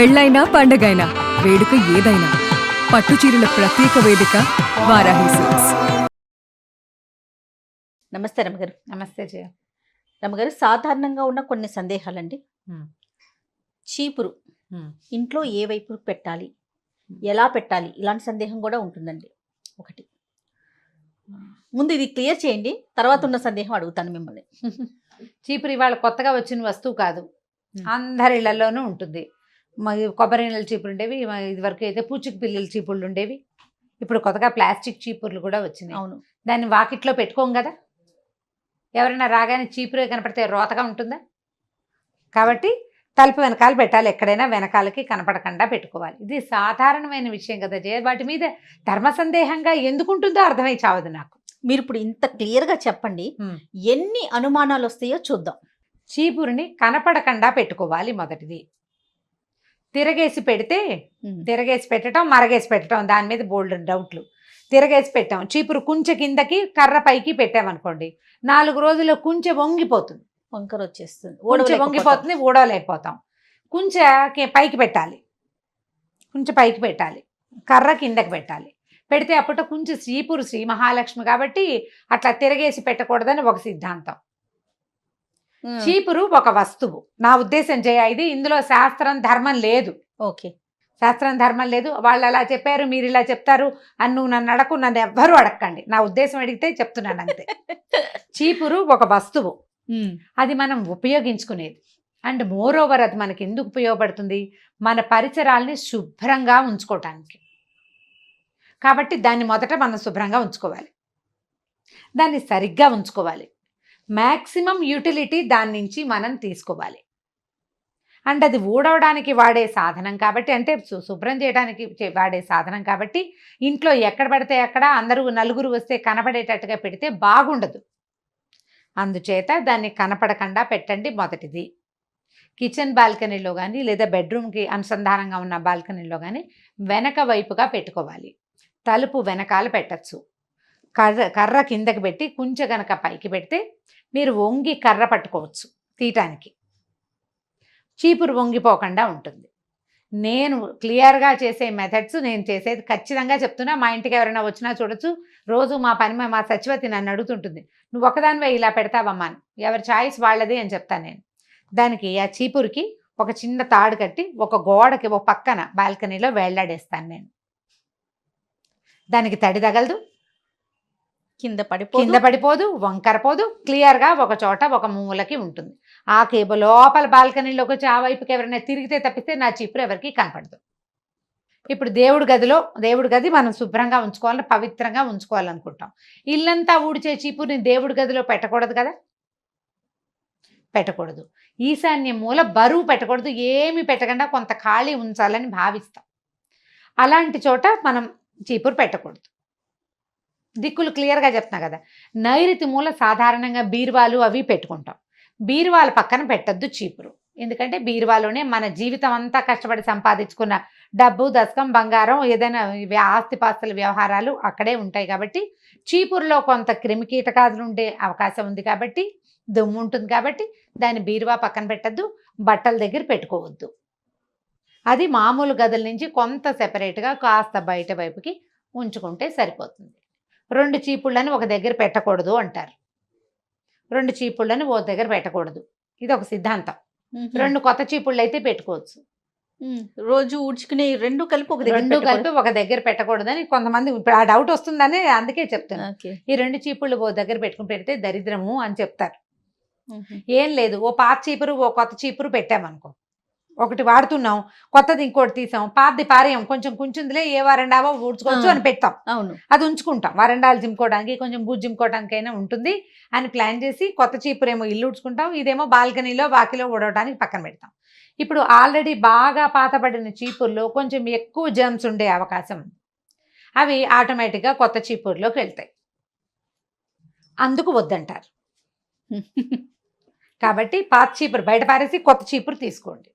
పెళ్ళైనా పండగైనా వేడుక ఏదైనా పట్టు చీరల ప్రత్యేక వేదిక వారాహి సిల్క్స్. నమస్తే రమగారు. నమస్తే జయ. రమగారు, సాధారణంగా ఉన్న కొన్ని సందేహాలండి. చీపురు ఇంట్లో ఏ వైపు పెట్టాలి, ఎలా పెట్టాలి, ఇలాంటి సందేహం కూడా ఉంటుందండి. ఒకటి ముందు ఇది క్లియర్ చేయండి, తర్వాత ఉన్న సందేహం అడుగుతాను మిమ్మల్ని. చీపురు ఇవాళ కొత్తగా వచ్చిన వస్తువు కాదు, అందరి ఇళ్లలోనూ ఉంటుంది. కొబ్బరి నీళ్ళ చీపురు ఉండేవి, ఇదివరకు అయితే పూచిక పిల్లల చీపుర్లు ఉండేవి. ఇప్పుడు కొత్తగా ప్లాస్టిక్ చీపుర్లు కూడా వచ్చినాయి. అవును. దాన్ని వాకిట్లో పెట్టుకోం కదా, ఎవరైనా రాగానే చీపురే కనపడితే రోతగా ఉంటుందా? కాబట్టి తలుపు వెనకాల పెట్టాలి, ఎక్కడైనా వెనకాలకి కనపడకుండా పెట్టుకోవాలి. ఇది సాధారణమైన విషయం కదా జయ. వాటి మీద ధర్మ సందేహంగా ఎందుకు ఉంటుందో అర్థమై చావదు నాకు. మీరు ఇప్పుడు ఇంత క్లియర్గా చెప్పండి, ఎన్ని అనుమానాలు వస్తాయో చూద్దాం. చీపురుని కనపడకుండా పెట్టుకోవాలి. మొదటిది, తిరగేసి పెడితే, తిరగేసి పెట్టడం మరగేసి పెట్టడం, దాని మీద బోల్డ్ డౌట్లు. తిరగేసి పెట్టాం, చీపురు కుంచె కిందకి కర్ర పైకి పెట్టామనుకోండి, 4 రోజుల్లో కుంచె వంగిపోతుంది, వంకర వచ్చేస్తుంది, కుంచె వంగిపోతుంది, ఊడలేకపోతాం. కుంచె పైకి పెట్టాలి, కుంచె పైకి పెట్టాలి, కర్ర కిందకి పెట్టాలి. పెడితే అప్పట్లో కొంచెం చీపురు శ్రీ మహాలక్ష్మి కాబట్టి అట్లా తిరగేసి పెట్టకూడదని ఒక సిద్ధాంతం. చీపురు ఒక వస్తువు, నా ఉద్దేశం జయ. ఇది ఇందులో శాస్త్రం ధర్మం లేదు. ఓకే, శాస్త్రం ధర్మం లేదు. వాళ్ళు అలా చెప్పారు, మీరు ఇలా చెప్తారు అని నువ్వు నన్ను అడకు, నన్ను ఎవ్వరూ అడగండి. నా ఉద్దేశం అడిగితే చెప్తున్నాను అంతే. చీపురు ఒక వస్తువు, అది మనం ఉపయోగించుకునేది. అండ్ మోర్ ఓవర్ అది మనకి ఎందుకు ఉపయోగపడుతుంది, మన పరిసరాల్ని శుభ్రంగా ఉంచుకోవటానికి. కాబట్టి దాన్ని మొదట మనం శుభ్రంగా ఉంచుకోవాలి, దాన్ని సరిగ్గా ఉంచుకోవాలి. మ్యాక్సిమం యూటిలిటీ దాని నుంచి మనం తీసుకోవాలి. అండ్ అది ఊడవడానికి వాడే సాధనం కాబట్టి, అంటే శుభ్రం చేయడానికి వాడే సాధనం కాబట్టి, ఇంట్లో ఎక్కడ పడితే అక్కడ అందరూ నలుగురు వస్తే కనపడేటట్టుగా పెడితే బాగుండదు. అందుచేత దాన్ని కనపడకుండా పెట్టండి మొదటిది. కిచెన్ బాల్కనీలో కానీ లేదా బెడ్రూమ్కి అనుసంధానంగా ఉన్న బాల్కనీలో కానీ వెనక వైపుగా పెట్టుకోవాలి. తలుపు వెనకాల పెట్టచ్చు. కర్ర కిందకి పెట్టి కుంచె గనక పైకి పెడితే మీరు వంగి కర్ర పట్టుకోవచ్చు తీయటానికి, చీపురు వంగిపోకుండా ఉంటుంది. నేను క్లియర్గా చేసే మెథడ్స్, నేను చేసేది ఖచ్చితంగా చెప్తున్నా. మా ఇంటికి ఎవరైనా వచ్చినా చూడొచ్చు. రోజు మా మా సచివతి నన్ను అడుగుతుంటుంది, నువ్వు ఒకదానివే ఇలా పెడతావమ్మా, ఎవరి చాయిస్ వాళ్ళది అని చెప్తాను నేను. దానికి ఆ చీపురుకి ఒక చిన్న తాడు కట్టి ఒక గోడకి ఒక పక్కన బాల్కనీలో వేళ్లాడేస్తాను నేను. దానికి తడి తగలదు, కింద పడిపోదు, వంకరపోదు, క్లియర్గా ఒక చోట ఒక మూలకి ఉంటుంది. ఆ కేబుల్ లోపల బాల్కనీలోకి వచ్చి ఆ వైపుకి ఎవరైనా తిరిగితే తప్పిస్తే నా చీపురు ఎవరికి కనపడదు. ఇప్పుడు దేవుడి గది మనం శుభ్రంగా ఉంచుకోవాలని, పవిత్రంగా ఉంచుకోవాలనుకుంటాం. ఇల్లంతా ఊడ్చే చీపురుని దేవుడి గదిలో పెట్టకూడదు కదా, పెట్టకూడదు. ఈశాన్య మూల బరువు పెట్టకూడదు, ఏమి పెట్టకుండా కొంత ఖాళీ ఉంచాలని భావిస్తాం. అలాంటి చోట మనం చీపురు పెట్టకూడదు. దిక్కులు క్లియర్గా చెప్తున్నా కదా. నైరుతి మూల సాధారణంగా బీరువాలు అవి పెట్టుకుంటాం. బీరువాల పక్కన పెట్టద్దు చీపురు. ఎందుకంటే బీరువాలోనే మన జీవితం అంతా కష్టపడి సంపాదించుకున్న డబ్బు, దశకం, బంగారం, ఏదైనా ఆస్తిపాస్తుల వ్యవహారాలు అక్కడే ఉంటాయి. కాబట్టి చీపురులో కొంత క్రిమికీటకాదులు ఉండే అవకాశం ఉంది కాబట్టి, దుమ్ము ఉంటుంది కాబట్టి దాన్ని బీరువా పక్కన పెట్టద్దు, బట్టల దగ్గర పెట్టుకోవద్దు. అది మామూలు గదుల నుంచి కొంత సెపరేట్గా కాస్త బయట వైపుకి ఉంచుకుంటే సరిపోతుంది. 2 చీపుళ్ళని ఒక దగ్గర పెట్టకూడదు అంటారు. 2 చీపుళ్ళని ఓ దగ్గర పెట్టకూడదు, ఇది ఒక సిద్ధాంతం. 2 కొత్త చీపుళ్ళు అయితే పెట్టుకోవచ్చు. రోజు ఊడ్చుకునే 2 కలిపి ఒక దగ్గర పెట్టకూడదని కొంతమంది, ఇప్పుడు ఆ డౌట్ వస్తుందని అందుకే చెప్తాను. ఈ 2 చీపుళ్ళు ఓ దగ్గర పెట్టుకుని పెడితే దరిద్రము అని చెప్తారు. ఏం లేదు, ఓ పాత చీపురు ఓ కొత్త చీపురు పెట్టామనుకో, ఒకటి వాడుతున్నాం, కొత్తది ఇంకోటి తీసాం, పాతది పారేయం, కొంచెం కుంచుందిలే ఏ వరండావో ఊడ్చుకోవచ్చు అని పెడతాం. అవును, అది ఉంచుకుంటాం, వరండాలు జిమ్కోవడానికి, కొంచెం బూజు జిమ్కోవడానికైనా ఉంటుంది అని ప్లాన్ చేసి కొత్త చీపురేమో ఇల్లు ఊడ్చుకుంటాం, ఇదేమో బాల్కనీలో వాకిలో ఊడవడానికి పక్కన పెడతాం. ఇప్పుడు ఆల్రెడీ బాగా పాతపడిన చీపుర్లో కొంచెం ఎక్కువ జర్మ్స్ ఉండే అవకాశం ఉంది. అవి ఆటోమేటిక్గా కొత్త చీపుర్లోకి వెళ్తాయి, అందుకు వద్దంటారు. కాబట్టి పాత చీపురు బయట పారేసి కొత్త చీపురు తీసుకోండి.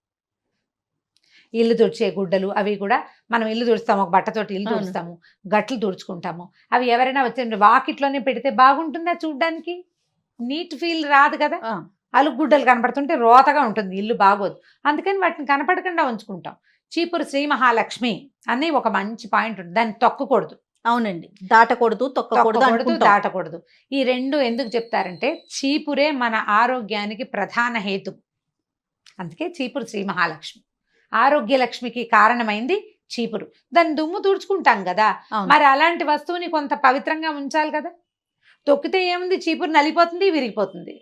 ఇల్లు తుడిచే గుడ్డలు అవి కూడా మనం ఇల్లు తుడుస్తాము, ఒక బట్టతోటి ఇల్లు తుడుస్తాము, గట్లు తుడుచుకుంటాము. అవి ఎవరైనా వచ్చి వాకిట్లోనే పెడితే బాగుంటుందా చూడ్డానికి? నీట్ ఫీల్ రాదు కదా. అలుగుడ్డలు కనపడుతుంటే రోతగా ఉంటుంది, ఇల్లు బాగోదు. అందుకని వాటిని కనపడకుండా ఉంచుకుంటాం. చీపురు శ్రీ మహాలక్ష్మి అని ఒక మంచి పాయింట్ ఉంది, దాన్ని తొక్కకూడదు, అవునండి, దాటకూడదు, తొక్కకూడదు, అనుకుంటాం. దాటకూడదు. ఈ రెండు ఎందుకు చెప్తారంటే చీపురే మన ఆరోగ్యానికి ప్రధాన హేతు, అందుకే చీపురు శ్రీ మహాలక్ష్మి. ఆరోగ్య లక్ష్మికి కారణమైంది చీపురు. దాన్ని దుమ్ము తుడుచుకుంటాం కదా, అవును. మరి అలాంటి వస్తువుని కొంత పవిత్రంగా ఉంచాలి కదా. తొక్కితే ఏముంది, చీపురు నలిపోతుంది, విరిగిపోతుంది.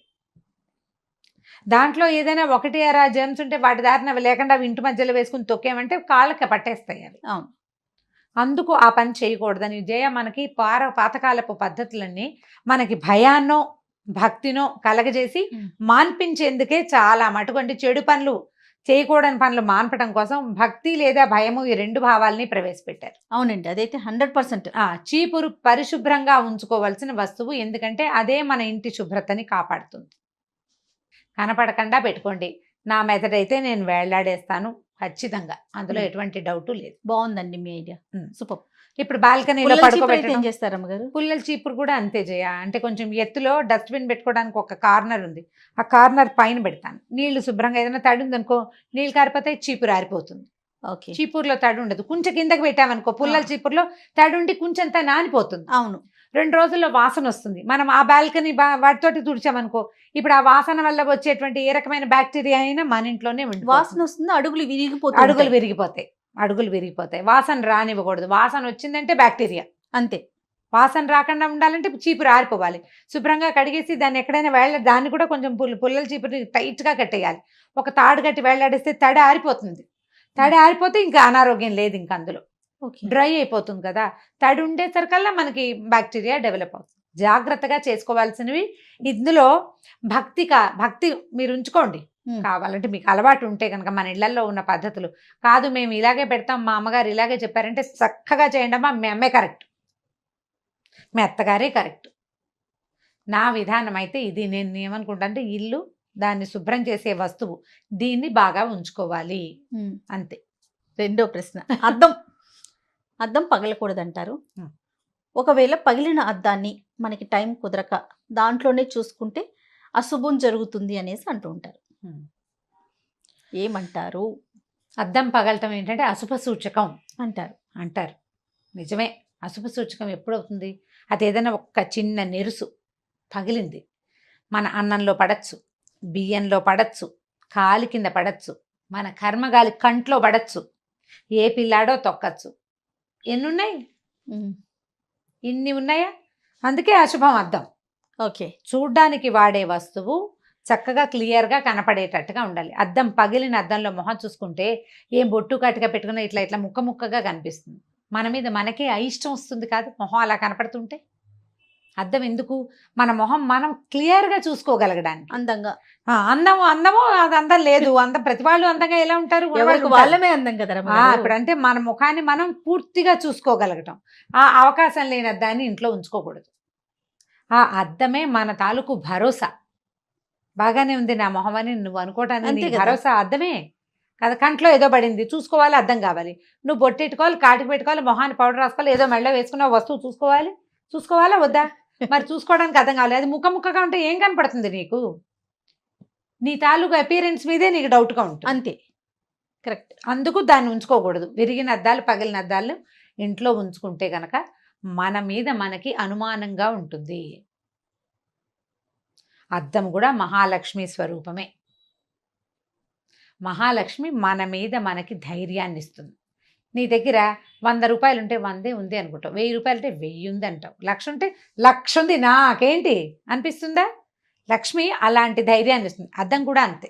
దాంట్లో ఏదైనా ఒకటి అరా జర్మ్స్ ఉంటే వాటి దారిన లేకుండా అవి ఇంటి మధ్యలో వేసుకుని తొక్కేమంటే కాళ్ళకి పట్టేస్తాయి అవి. అవును. అందుకు ఆ పని చేయకూడదని జయ మనకి పాతకాలపు పద్ధతులన్నీ మనకి భయాన్నో భక్తినో కలగజేసి మాన్పించేందుకే చాలా మటుకు, అంటే చెడు పనులు చేయకూడని పనులు మాన్పడం కోసం భక్తి లేదా భయము ఈ రెండు భావాల్ని ప్రవేశపెట్టారు. అవునండి, అదైతే 100%. చీపురు పరిశుభ్రంగా ఉంచుకోవాల్సిన వస్తువు, ఎందుకంటే అదే మన ఇంటి శుభ్రతని కాపాడుతుంది. కనపడకుండా పెట్టుకోండి. నా మెథడ్ అయితే నేను వేళ్లాడేస్తాను ఖచ్చితంగా, అందులో ఎటువంటి డౌట్ లేదు. బాగుందండి మీ ఐడియా, సూపర్. ఇప్పుడు బాల్కనీలో ఏం పడుకోబెట్టడం చేస్తారు అమ్మగారు? పుల్లల చీపురు కూడా అంతే చేయ, అంటే కొంచెం ఎత్తులో డస్ట్బిన్ పెట్టుకోవడానికి ఒక కార్నర్ ఉంది, ఆ కార్నర్ పైన పెడతాను. నీళ్లు శుభ్రంగా ఏదైనా తడి ఉందనుకో, నీళ్ళు కారిపోతే చీపురు ఆరిపోతుంది. ఓకే. చీపురులో తడి ఉండదు. కొంచెం కిందకి పెట్టామనుకో, పుల్లల చీపురులో తడి ఉండి కొంచెంతా నానిపోతుంది. అవును. 2 రోజుల్లో వాసన వస్తుంది. మనం ఆ బాల్కనీ వాటితోటి తుడిచామనుకో, ఇప్పుడు ఆ వాసన వల్ల వచ్చేటువంటి ఏ రకమైన బ్యాక్టీరియా అయినా మన ఇంట్లోనే వాసన వస్తుంది, అడుగులు విరిగిపోతాయి. అడుగులు విరిగిపోతాయి. వాసన రానివ్వకూడదు. వాసన వచ్చిందంటే బ్యాక్టీరియా, అంతే. వాసన రాకుండా ఉండాలంటే చీపురు ఆరిపోవాలి. శుభ్రంగా కడిగేసి దాన్ని ఎక్కడైనా దాన్ని కూడా కొంచెం పుల్లల చీపురు టైట్గా కట్టేయాలి. ఒక తాడు కట్టి వేళ్లాడేస్తే తడి ఆరిపోతుంది. తడి ఆరిపోతే ఇంకా అనారోగ్యం లేదు, ఇంకా అందులో డ్రై అయిపోతుంది కదా. తడి ఉండేసరికల్లా మనకి బ్యాక్టీరియా డెవలప్ అవుతుంది. జాగ్రత్తగా చేసుకోవాల్సినవి ఇందులో. భక్తి మీరు ఉంచుకోండి, కావాలంటే మీకు అలవాటు ఉంటే కనుక. మన ఇళ్లలో ఉన్న పద్ధతులు కాదు, మేము ఇలాగే పెడతాం, మా అమ్మగారు ఇలాగే చెప్పారంటే చక్కగా చేయండి అమ్మా, మీ అమ్మే కరెక్ట్, మీ అత్తగారే కరెక్ట్. నా విధానం అయితే ఇది. నేను ఏమనుకుంటా అంటే ఇల్లు, దాన్ని శుభ్రం చేసే వస్తువు, దీన్ని బాగా ఉంచుకోవాలి, అంతే. రెండో ప్రశ్న, అద్దం పగలకూడదంటారు. ఒకవేళ పగిలిన అద్దాన్ని మనకి టైం కుదరక దాంట్లోనే చూసుకుంటే అశుభం జరుగుతుంది అనేసి అంటూ ఉంటారు, ఏమంటారు? అద్దం పగలటం ఏంటంటే అశుభ సూచకం అంటారు. నిజమే. అశుభ సూచకం ఎప్పుడవుతుంది? అది ఏదైనా ఒక చిన్న నెరుసు పగిలింది, మన అన్నంలో పడచ్చు, బియ్యంలో పడచ్చు, కాలి కింద పడచ్చు, మన కర్మగాలి కంట్లో పడచ్చు, ఏ పిల్లాడో తొక్కచ్చు. ఎన్నున్నాయి? ఇన్ని ఉన్నాయా? అందుకే అశుభం అద్దం. ఓకే. చూడ్డానికి వాడే వస్తువు చక్కగా క్లియర్గా కనపడేటట్టుగా ఉండాలి. అద్దం పగిలిన అద్దంలో మొహం చూసుకుంటే ఏం బొట్టు కట్టుగా పెట్టుకున్న ఇట్లా ముక్క ముక్కగా కనిపిస్తుంది. మన మీద మనకే అయిష్టం వస్తుంది కాదు, మొహం అలా కనపడుతుంటే. అద్దం ఎందుకు? మన మొహం మనం క్లియర్గా చూసుకోగలగడానికి. అందంగా. అందమో అది అందం లేదు. ప్రతి వాళ్ళు అందంగా ఎలా ఉంటారు? వాళ్ళమే అందం కదా. ఇప్పుడు అంటే మన ముఖాన్ని మనం పూర్తిగా చూసుకోగలగటం, ఆ అవకాశం లేని అద్దాన్ని ఇంట్లో ఉంచుకోకూడదు. ఆ అద్దమే మన తాలూకు భరోసా. బాగానే ఉంది నా మొహం అని నువ్వు అనుకోవటానికి భరోసా అద్దమే కదా. కంట్లో ఏదో పడింది, చూసుకోవాలి, అద్దం కావాలి. నువ్వు బొట్టెట్టుకోవాలి, కాటికి పెట్టుకోవాలి, మొహాన్ని పౌడర్ రాసుకోవాలి, ఏదో మెళ్ళో వేసుకున్న వస్తువు చూసుకోవాలా వద్దా? మరి చూసుకోవడానికి అర్థం కావాలి. అది ముక్కగా ఉంటే ఏం కనపడుతుంది నీకు? నీ తాలూకు అపియరెన్స్ మీదే నీకు డౌట్గా ఉంటుంది. అంతే, కరెక్ట్. అందుకు దాన్ని ఉంచుకోకూడదు. విరిగిన అద్దాలు, పగిలిన అద్దాలు ఇంట్లో ఉంచుకుంటే గనక మన మీద మనకి అనుమానంగా ఉంటుంది. అద్దం కూడా మహాలక్ష్మి స్వరూపమే. మహాలక్ష్మి మన మీద మనకి ధైర్యాన్ని ఇస్తుంది. నీ దగ్గర 100 రూపాయలు ఉంటే 100 ఉంది అనుకుంటావు, 1000 రూపాయలు ఉంటే 1000 ఉంది అంటావు, 1,00,000 ఉంటే 1,00,000 ఉంది నాకేంటి అనిపిస్తుందా? లక్ష్మి అలాంటి ధైర్యాన్ని ఇస్తుంది. అద్దం కూడా అంతే.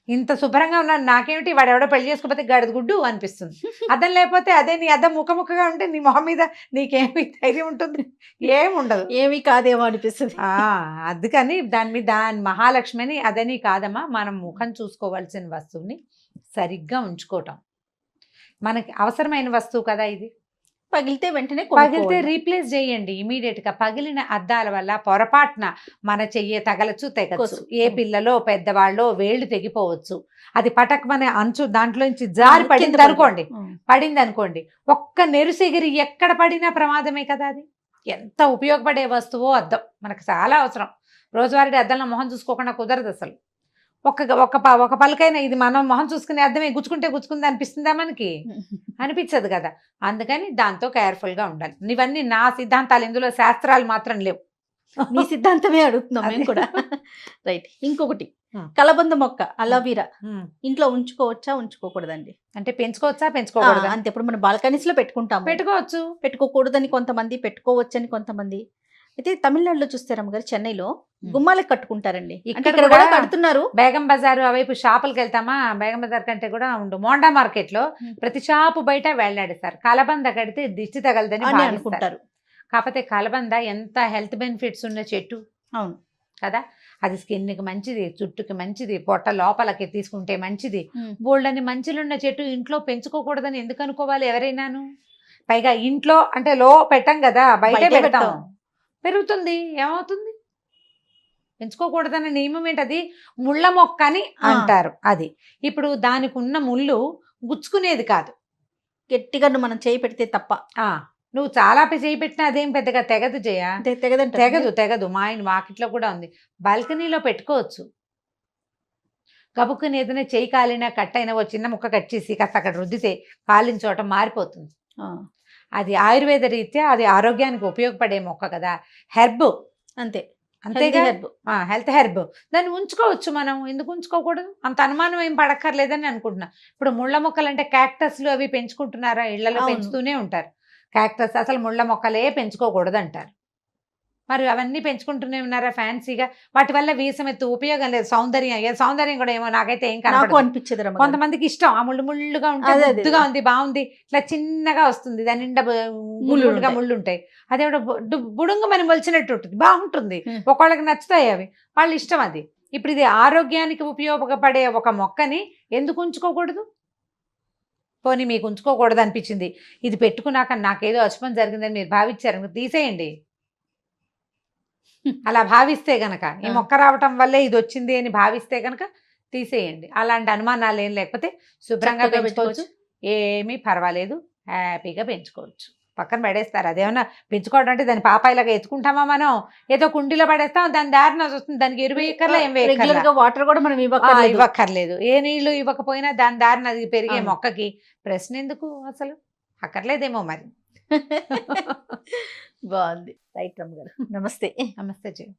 ఇంత శుభ్రంగా ఉన్నాను నాకేమిటి, వాడు ఎవడో పెళ్లి చేసుకోకపోతే గడద గుడ్డు అనిపిస్తుంది. అద్దం లేకపోతే అదే నీ అద్దం ముక్కగా ఉంటే నీ మొహం మీద నీకేమి ధైర్యం ఉంటుంది? ఏముండదు, ఏమీ కాదేమో అనిపిస్తుంది. అందుకని దాని మహాలక్ష్మిని అదని కాదమ్మా, మనం ముఖం చూసుకోవాల్సిన వస్తువుని సరిగ్గా ఉంచుకోవటం. మనకి అవసరమైన వస్తువు కదా ఇది. పగిలితే వెంటనే పగిలితే రీప్లేస్ చేయండి ఇమీడియట్గా. పగిలిన అద్దాల వల్ల పొరపాటున మన చెయ్యి తగలచ్చు, తెగచ్చు. ఏ పిల్లలో పెద్దవాళ్ళో వేళ్ళు తెగిపోవచ్చు. అది పటక్ మన అంచు దాంట్లోంచి జారి పడింది అనుకోండి, ఒక్క నెరుసెగిరి ఎక్కడ పడినా ప్రమాదమే కదా. అది ఎంత ఉపయోగపడే వస్తువో అద్దం, మనకు చాలా అవసరం. రోజువారీ అద్దంలో మొహం చూసుకోకుండా కుదరదు అసలు. ఒక పలకైనా ఇది మనం మొహం చూసుకునే అర్థమే గుచ్చుకుంది అనిపిస్తుందా మనకి? అనిపించదు కదా. అందుకని దాంతో కేర్ఫుల్గా ఉండాలి. ఇవన్నీ నా సిద్ధాంతాలు, ఇందులో శాస్త్రాలు మాత్రం లేవు. మీ సిద్ధాంతమే అడుగుతున్నాం మేము కూడా. రైట్. ఇంకొకటి, కలబంద మొక్క అలోవీరా ఇంట్లో ఉంచుకోవచ్చా ఉంచుకోకూడదండి? అంటే పెంచుకోవచ్చా పెంచుకోకూడదా? అంతే. ఇప్పుడు మనం బాల్కనీస్ లో పెట్టుకుంటాము, పెట్టుకోవచ్చు. పెట్టుకోకూడదని కొంతమంది, పెట్టుకోవచ్చని కొంతమంది. అయితే తమిళనాడులో చూస్తే రమ్మగారు, చెన్నైలో గుమ్మాలకు కట్టుకుంటారండి. ఇక్కడ కూడా కడుతున్నారు. బేగం బజారు అవైపు షాపులకు వెళ్తామా, బేగం బజార్ కంటే కూడా ఉండు మోండా మార్కెట్ లో ప్రతి షాపు బయట వేలాడేస్తారు. కలబంద కడితే దిష్టి తగలదని అనుకుంటారు. కాకపోతే కలబంద ఎంత హెల్త్ బెనిఫిట్స్ ఉన్న చెట్టు. అవును కదా. అది స్కిన్కి మంచిది, జుట్టుకి మంచిది, పొట్ట లోపలకి తీసుకుంటే మంచిది. బోల్డని మంచిలున్న చెట్టు ఇంట్లో పెంచుకోకూడదని ఎందుకు అనుకోవాలి ఎవరైనాను? పైగా ఇంట్లో అంటే పెట్టం కదా, బయటే పెడతాం. పెరుగుతుంది, ఏమవుతుంది? పెంచుకోకూడదన్న నియమం ఏంటది? ముళ్ళ మొక్క అని అంటారు. అది ఇప్పుడు దానికి ఉన్న ముళ్ళు గుచ్చుకునేది కాదు, గట్టిగా మనం చేయి పెడితే తప్ప. నువ్వు చాలా చేయి పెట్టినా అదేం పెద్దగా తెగదు జయ, తెగదు. మా ఆయన వాకిట్లో కూడా ఉంది, బాల్కనీలో పెట్టుకోవచ్చు. గబుక్కుని ఏదైనా చేయి కాలినా కట్ అయినా ఓ చిన్న ముక్క కట్ చేసి కాస్త అక్కడ రుద్దితే కాలిన చోట మారిపోతుంది. అది ఆయుర్వేద రీత్యా అది ఆరోగ్యానికి ఉపయోగపడే మొక్క కదా, హెర్బ్. అంతేగా, హెల్త్ హెర్బ్. దాన్ని ఉంచుకోవచ్చు మనం, ఎందుకు ఉంచుకోకూడదు? అంత అనుమానం ఏం పడక్కర్లేదని అనుకుంటున్నా. ఇప్పుడు ముళ్ళ మొక్కలు అంటే క్యాక్టస్లు అవి పెంచుకుంటున్నారా? ఇళ్లలో పెంచుతూనే ఉంటారు క్యాక్టస్. అసలు ముళ్ళ మొక్కలే పెంచుకోకూడదు అంటారు. మరి అవన్నీ పెంచుకుంటూనే ఉన్నారా ఫ్యాన్సీగా? వాటి వల్ల వీసమెత్తు ఉపయోగం లేదు. సౌందర్యం కూడా ఏమో నాకైతే ఏం అనిపించదు. కొంతమందికి ఇష్టం, ఆ ముళ్ళుగా ఉంటే ముద్దుగా ఉంది, బాగుంది, ఇట్లా చిన్నగా వస్తుంది, దాని నిండా ముళ్ళు ఉంటాయి. అదే బుడుంగు మనం మొలిచినట్టు ఉంటుంది, బాగుంటుంది. ఒకళ్ళకి నచ్చుతాయి అవి, వాళ్ళ ఇష్టం అది. ఇప్పుడు ఇది ఆరోగ్యానికి ఉపయోగపడే ఒక మొక్కని ఎందుకు ఉంచుకోకూడదు? పోనీ మీకు ఉంచుకోకూడదు అనిపించింది, ఇది పెట్టుకున్నాక నాకేదో అశుభం జరిగిందని మీరు భావించారు, తీసేయండి. అలా భావిస్తే గనక, ఈ మొక్క రావటం వల్లే ఇది వచ్చింది అని భావిస్తే గనక తీసేయండి. అలాంటి అనుమానాలు ఏం లేకపోతే శుభ్రంగా పెంచుకోవచ్చు, ఏమీ పర్వాలేదు, హ్యాపీగా పెంచుకోవచ్చు. పక్కన పడేస్తారు. అదేమన్నా పెంచుకోవడం అంటే దాని పాపాయిలాగా ఎత్తుకుంటామా మనం? ఏదో కుండీలో పడేస్తాం, దాని దారిన వస్తుంది, దానికి ఎరువు వేయక్కర్లా, ఏం వేయక్కర్లా, వాటర్ కూడా మనం ఇవ్వక్కర్లేదు. ఏ నీళ్లు ఇవ్వకపోయినా దాని దారిన అది పెరిగే మొక్కకి ప్రశ్న ఎందుకు? అసలు అక్కర్లేదేమో మరి. బాగుంది. రైట్ రమ్మ గారు, నమస్తే. నమస్తే జయ.